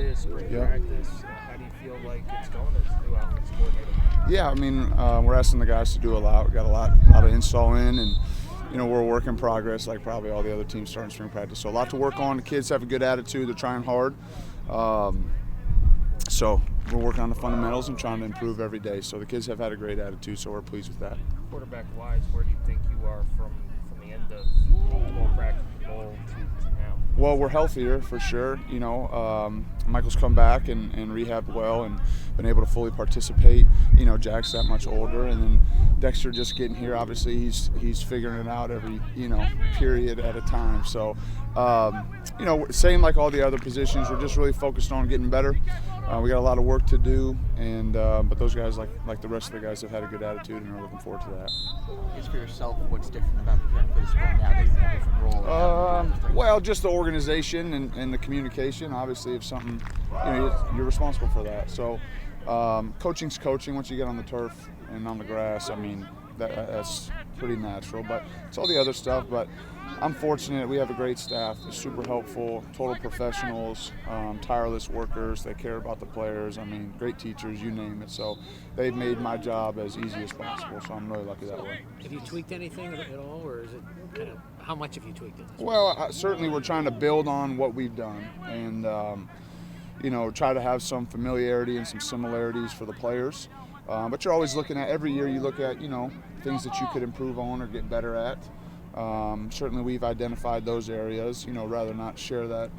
practice, spring practice. How do you feel like it's going as new offense coordinator? Yeah, I mean, we're asking the guys to do a lot. We got a lot of install in, and we're a work in progress, like probably all the other teams starting spring practice. So a lot to work on. The kids have a good attitude. They're trying hard. So we're working on the fundamentals and trying to improve every day. So the kids have had a great attitude, so we're pleased with that. Quarterback-wise, where do you think you are from the end of multiple practice bowl to now? Well, we're healthier for sure. Michael's come back and rehabbed well and been able to fully participate. Jack's that much older, and then Dexter just getting here. Obviously, he's figuring it out every period at a time. So, same like all the other positions. We're just really focused on getting better. We got a lot of work to do, and but those guys, like the rest of the guys, have had a good attitude and are looking forward to that. Just for yourself, what's different about preparing for the spring now that you're in a different role? Well, just the organization and the communication. Obviously, if something, you're responsible for that. So, coaching's coaching. Once you get on the turf and on the grass, I mean, that's pretty natural. But it's all the other stuff. But I'm fortunate. We have a great staff. They're super helpful, total professionals, tireless workers. They care about the players. I mean, great teachers, you name it. So they've made my job as easy as possible. So I'm really lucky that way. Have you tweaked anything at all, or is it kind of how much have you tweaked it? Well, certainly we're trying to build on what we've done and, try to have some familiarity and some similarities for the players. But you're always looking at, every year you look at, things that you could improve on or get better at. Certainly we've identified those areas, rather not share that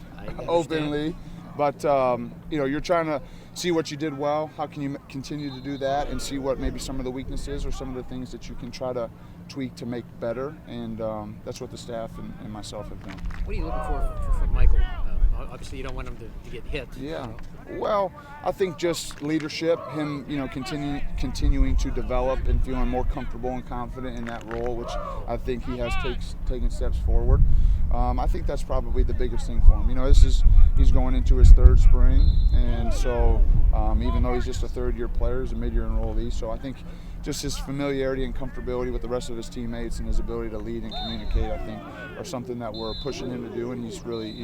openly. But, you're trying to see what you did well, how can you continue to do that, and see what maybe some of the weaknesses or some of the things that you can try to tweak to make better. And that's what the staff and myself have done. What are you looking for from Michael? Obviously, you don't want him to get hit. Yeah. Well, I think just leadership, him, continuing to develop and feeling more comfortable and confident in that role, which I think he has taken steps forward. I think that's probably the biggest thing for him. He's going into his third spring, and so even though he's just a third-year player, he's a mid-year enrollee. So I think just his familiarity and comfortability with the rest of his teammates and his ability to lead and communicate, I think, are something that we're pushing him to do, and he's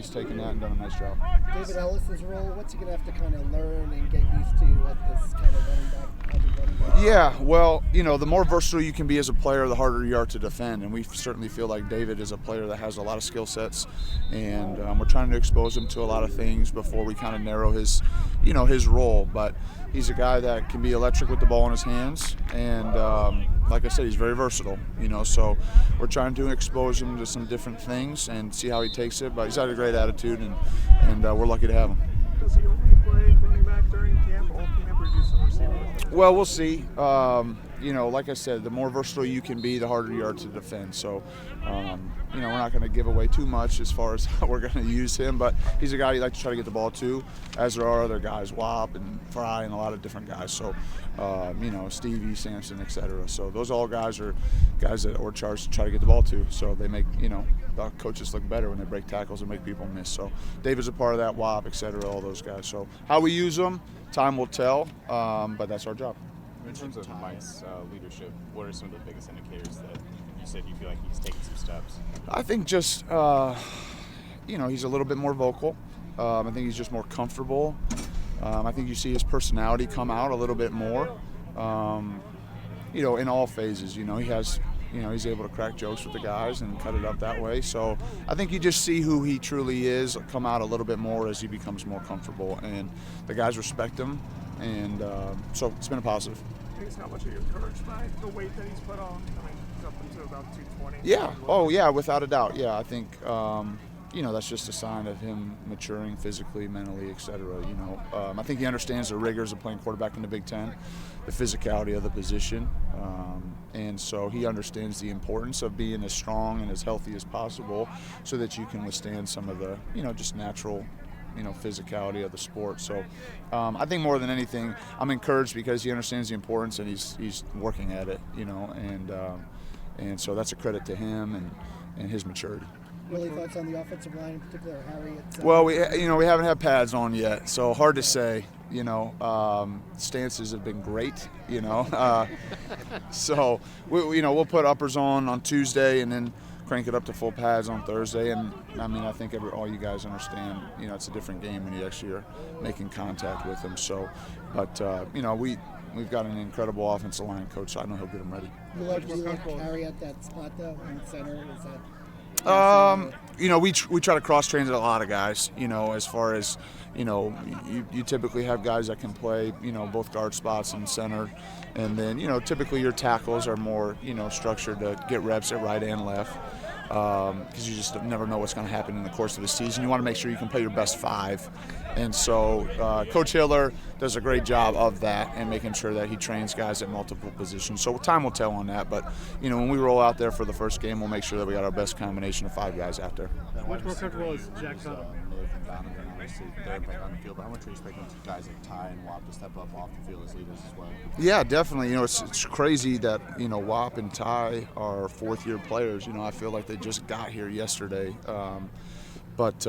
taken that and done a nice job. David Ellis's role, what's he going to have to kind of learn and get used to at this kind of running back? Yeah, well, the more versatile you can be as a player, the harder you are to defend, and we certainly feel like David is a player that has a lot of skill sets, and we're trying to expose him to a lot of things before we kind of narrow his role. But he's a guy that can be electric with the ball in his hands, and like I said, he's very versatile, so we're trying to expose him to some different things and see how he takes it. But he's got a great attitude, and we're lucky to have him. Does he only play running back during camp, all camp, or do some receiving? Well, we'll see. Like I said, the more versatile you can be, the harder you are to defend. So, we're not going to give away too much as far as how we're going to use him, but he's a guy you like to try to get the ball to, as there are other guys, Wop and Fry and a lot of different guys. So, Stevie, Sampson, etc. So those all guys are guys that we're charged to try to get the ball to. So they make, the coaches look better when they break tackles and make people miss. So David's a part of that, Wop, etc., all those guys. So how we use them, time will tell, but that's our job. In terms of Mike's leadership, what are some of the biggest indicators that you said you feel like he's taking some steps? I think just, he's a little bit more vocal. I think he's just more comfortable. I think you see his personality come out a little bit more, in all phases. He has, he's able to crack jokes with the guys and cut it up that way. So I think you just see who he truly is come out a little bit more as he becomes more comfortable, and the guys respect him, and so it's been a positive. I think how much are you encouraged by the weight that he's put on? I mean, he's up into about 220. Yeah. Oh, yeah, without a doubt. Yeah, I think, that's just a sign of him maturing physically, mentally, etc. I think he understands the rigors of playing quarterback in the Big Ten, the physicality of the position, and so he understands the importance of being as strong and as healthy as possible so that you can withstand some of the, just natural physicality of the sport. So I think more than anything, I'm encouraged because he understands the importance and he's working at it, and so that's a credit to him and his maturity. Really thoughts on the offensive line, in particular, Harry? Well, we haven't had pads on yet, so hard to say. Stances have been great. So we'll put uppers on Tuesday, and then crank it up to full pads on Thursday. And I mean, I think all you guys understand, it's a different game when you actually are making contact with them. So, but we've got an incredible offensive line coach, so I know he'll get them ready. You like carry at that spot though in center? Is that? We try to cross-train a lot of guys, as far as, you typically have guys that can play, both guard spots and center. And then, typically your tackles are more, structured to get reps at right and left. Because you just never know what's going to happen in the course of the season. You want to make sure you can play your best 5. And so Coach Hiller does a great job of that and making sure that he trains guys at multiple positions. So time will tell on that. But, when we roll out there for the first game, we'll make sure that we got our best combination of 5 guys out there. How much more comfortable is Jack Cotton? Obviously, they're back on the field, but how much are you expecting guys like Ty and Wap to step up off the field as leaders as well? Yeah, definitely. It's crazy that, Wap and Ty are 4th-year players. I feel like they just got here yesterday. But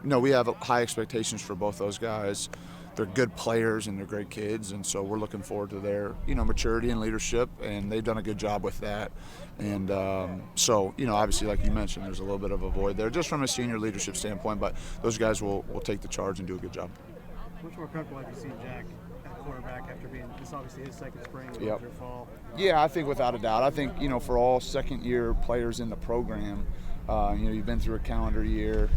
we have high expectations for both those guys. They're good players and they're great kids, and so we're looking forward to their, maturity and leadership, and they've done a good job with that. And so, obviously, like you mentioned, there's a little bit of a void there just from a senior leadership standpoint, but those guys will take the charge and do a good job. Much more comfortable have you seen Jack at quarterback after being this obviously his second spring, Yep. through fall? Yeah, I think without a doubt. I think, for all second-year players in the program, you've been through a calendar year,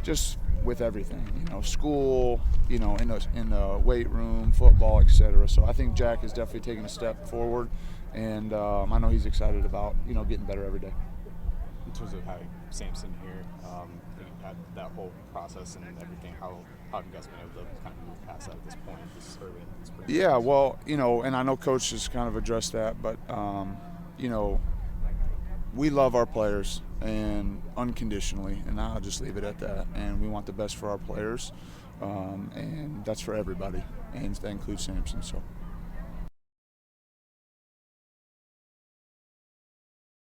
just with everything, school, in the weight room, football, etc. So I think Jack is definitely taking a step forward, and I know he's excited about, getting better every day. In terms of having Samson here, that whole process and everything, how have you guys been able to kind of move past that at this point, this early in the spring? Yeah, well, and I know Coach has kind of addressed that, but, we love our players and unconditionally, and I'll just leave it at that. And we want the best for our players, and that's for everybody, and that includes Samson. So.